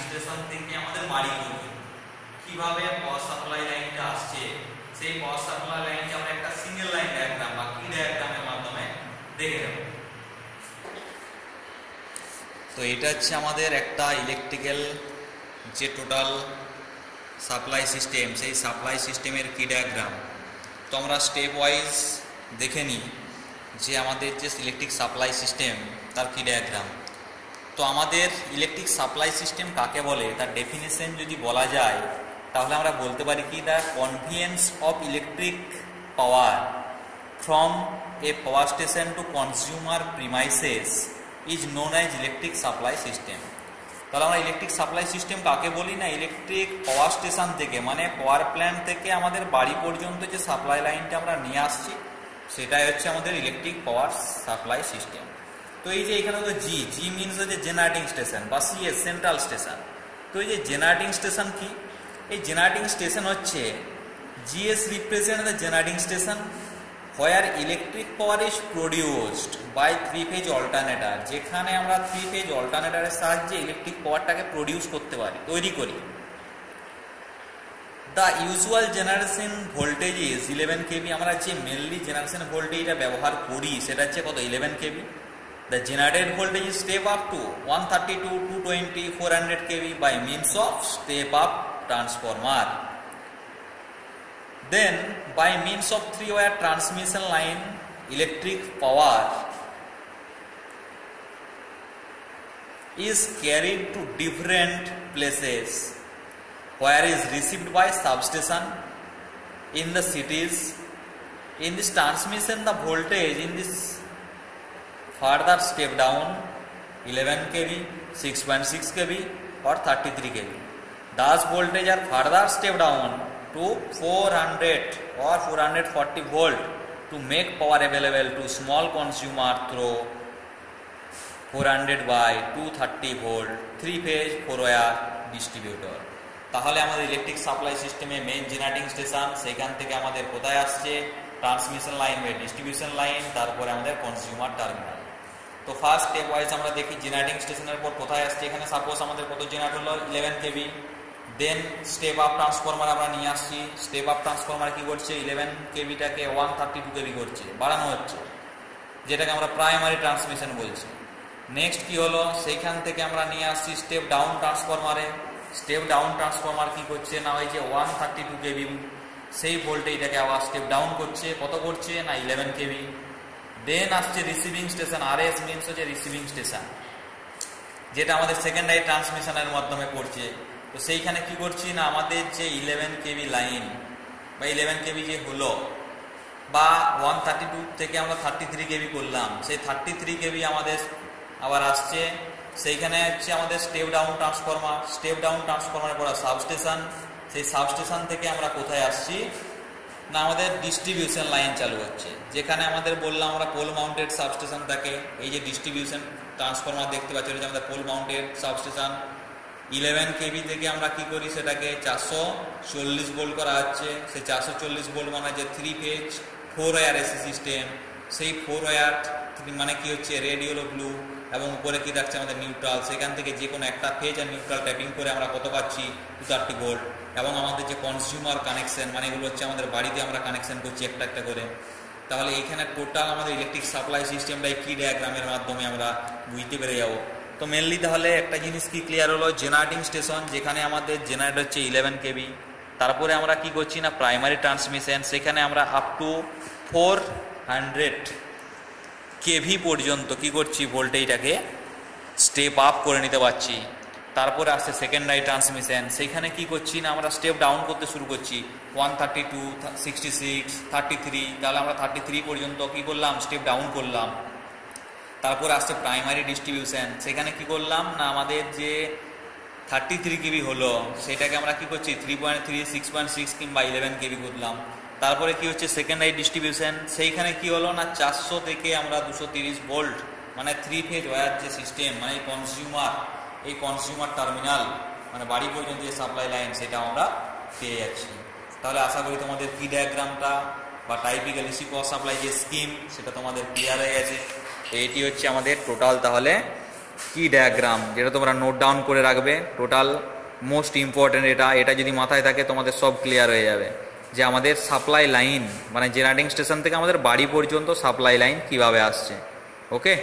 Station থেকে আমাদের বাড়ি পর্যন্ত কিভাবে পাওয়ার সাপ্লাই লাইনটা আসছে, সেই পাওয়ার সাপ্লাই লাইনকে আমরা একটা সিঙ্গেল লাইন ডায়াগ্রাম বা কি ডায়াগ্রামের মাধ্যমে দেখে নেব। তো এটা হচ্ছে আমাদের একটা ইলেকট্রিক্যাল যে টোটাল সাপ্লাই সিস্টেম, সেই সাপ্লাই সিস্টেমের কি ডায়াগ্রাম। তো আমরা স্টেপ ওয়াইজ দেখে নিই যে আমাদের যে ইলেকট্রিক সাপ্লাই সিস্টেম তার কি ডায়াগ্রাম। তো আমাদের ইলেকট্রিক সাপ্লাই সিস্টেম কাকে বলে তার ডেফিনেশন যদি বলা যায় তাহলে আমরা বলতে পারি কি, the conveyance of electric power from a power station to consumer premises is known as electric supply system. তাহলে আমরা ইলেকট্রিক সাপ্লাই সিস্টেম কাকে বলি না, ইলেকট্রিক পাওয়ার স্টেশন থেকে মানে পাওয়ার প্ল্যান্ট থেকে আমাদের বাড়ি পর্যন্ত যে সাপ্লাই লাইনটা আমরা নিয়ে আসছি সেটাই হচ্ছে আমাদের ইলেকট্রিক পাওয়ার সাপ্লাই সিস্টেম। তো এই যে এখানে তো জি মিনস হচ্ছে জেনারেটিং স্টেশন বা সিএস সেন্ট্রাল স্টেশন। তো এই যে জেনারেটিং স্টেশন কি, এই জেনারেটিং স্টেশন হচ্ছে GS represent the generating station where electric power is produced by three phase alternator, যেখানে আমরা থ্রি ফেজ অল্টারনেটরের সাহায্যে ইলেকট্রিক পাওয়ারটাকে প্রডিউস করতে পারি, তৈরি করি। The usual generation voltage is 11 kV. আমরা যে মেনলি জেনারেশন ভোল্টেজটা ব্যবহার করি সেটা হচ্ছে কত, 11 kV. The generated voltage is step up to 132, 220, 400 kV by means of step up transformer. Then by means of three-wire transmission line, electric power is carried to different places where is received by substation in the cities. In this transmission the voltage in this further step down 11 kV, 6.6 kV or 33 kV. Thus voltage are further step down to 400 or 440 volt to make power available to small consumer through 400 by 230 volt 3 phase 4 wire distributor। তাহলে আমাদের electric supply সিস্টেমে main generating station, সেখান থেকে আমাদের কোথায় আসছে transmission line বা distribution line, তারপরে আমাদের কনজিউমার টার্মিনাল। তো ফার্স্ট স্টেপ ওয়াইজ আমরা দেখি জেনারেটিং স্টেশনের পর কোথায় আসছে। এখানে সাপোজ আমাদের কত জেনারেট হলো 11 kV. Then step up transformer আমরা নিয়ে আসছি। স্টেপ আপ ট্রান্সফরমার কি করছে, 11 কেভিটাকে 132 কেভি করছে, বাড়ানো হচ্ছে, যেটাকে আমরা প্রাইমারি ট্রান্সমিশন বলছি। নেক্সট কি হলো, সেইখান থেকে আমরা নিয়ে আসছি স্টেপ ডাউন ট্রান্সফরমারে। স্টেপ ডাউন ট্রান্সফরমার কি করছে না, ওই যে 132 কেভি সেই ভোল্টেজটাকে আবার স্টেপ ডাউন করছে, কত করছে না 11 কেভি। দেন আসছে রিসিভিং স্টেশন, আরএস মিনস হচ্ছে রিসিভিং স্টেশন, যেটা আমাদের সেকেন্ডারি ট্রান্সমিশনের মাধ্যমে করছে। তো সেইখানে কি করছি না, আমাদের যে 11 কেভি লাইন বা 11 কেভি যে হলো বা 132 থেকে আমরা 33 কেভি করলাম, সেই 33 কেভি আমাদের আবার আসছে। সেইখানে হচ্ছে আমাদের step down transformer, step down ট্রান্সফরমারের পর সাবস্টেশন, সেই সাবস্টেশন থেকে আমরা কোথায় আসছি না আমাদের ডিস্ট্রিবিউশন লাইন চালু হচ্ছে, যেখানে আমাদের বললাম আমরা পোল মাউন্টেড সাবস্টেশন থাকে। এই যে ডিস্ট্রিবিউশন ট্রান্সফরমার দেখতে পাচ্ছি এটা আমাদের পোল মাউন্টেড সাবস্টেশন। 11 কেভি থেকে আমরা কি করি, সেটাকে 440 ভোল্ট করা হচ্ছে। সেই 440 ভোল্ট মানে যে 3 ফেজ 4 ওয়্যার এসি সিস্টেম, সেই 4 ওয়্যার মানে কি হচ্ছে রেড ইয়েলো ব্লু এবং উপরে কি থাকছে আমাদের নিউট্রাল। সেখান থেকে যে কোনো একটা ফেজ আর নিউট্রাল ট্যাপিং করে আমরা কত পাচ্ছি 230 ভোল্ট। এবং আমাদের যে কনজিউমার কানেকশন মানে এগুলো হচ্ছে আমাদের বাড়িতে আমরা কানেকশন করছি একটা একটা করে। তাহলে এইখানে টোটাল আমাদের ইলেকট্রিক সাপ্লাই সিস্টেমটাই কি ডায়াগ্রামের মাধ্যমে আমরা বুঝতে পেরে যাবো। তো মেনলি তাহলে একটা জিনিস কি ক্লিয়ার হলো, জেনারেটিং স্টেশন যেখানে আমাদের জেনারেট হচ্ছে 11 কেভি, তারপরে আমরা কি করছি না প্রাইমারি ট্রান্সমিশন, সেখানে আমরা আপ টু 400 কেভি পর্যন্ত কি করছি ভোল্টেজটাকে স্টেপ আপ করে নিতে পারছি। তারপরে আসছে সেকেন্ডারি ট্রান্সমিশন, সেইখানে কি করছি না আমরা স্টেপ ডাউন করতে শুরু করছি 132, 66, 33। তাহলে আমরা 33 পর্যন্ত কি করলাম স্টেপ ডাউন করলাম। তারপরে আসছে প্রাইমারি ডিস্ট্রিবিউশন, সেখানে কি করলাম না আমাদের যে 33 কেভি হলো সেটাকে আমরা কি করছি 3.3, 6.6 কিংবা 11 কেভি করলাম। তারপরে কি হচ্ছে সেকেন্ডারি ডিস্ট্রিবিউশন, সেইখানে কি হলো না 400 থেকে আমরা 230 ভোল্ট মানে 3 ফেজ ওয়্যার যে সিস্টেম মানে এই কনজিউমার টার্মিনাল মানে বাড়ি পর্যন্ত যে সাপ্লাই লাইন সেটা আমরা পেয়ে যাচ্ছি। তাহলে আশা করি তোমাদের কি ডায়াগ্রামটা বা টাইপিক্যাল এসি পাওয়ার সাপ্লাই যে স্কিম সেটা তোমাদের ক্লিয়ার হয়ে গেছে। তো এটি হচ্ছে আমাদের টোটাল তাহলে কি ডায়াগ্রাম, যেটা তোমরা নোট ডাউন করে রাখবে। টোটাল মোস্ট ইম্পর্টেন্ট এটা যদি মাথায় থাকে তোমাদের সব ক্লিয়ার হয়ে যাবে যে আমাদের সাপ্লাই লাইন মানে জেনারেটিং স্টেশন থেকে আমাদের বাড়ি পর্যন্ত সাপ্লাই লাইন কিভাবে আসছে। ওকে।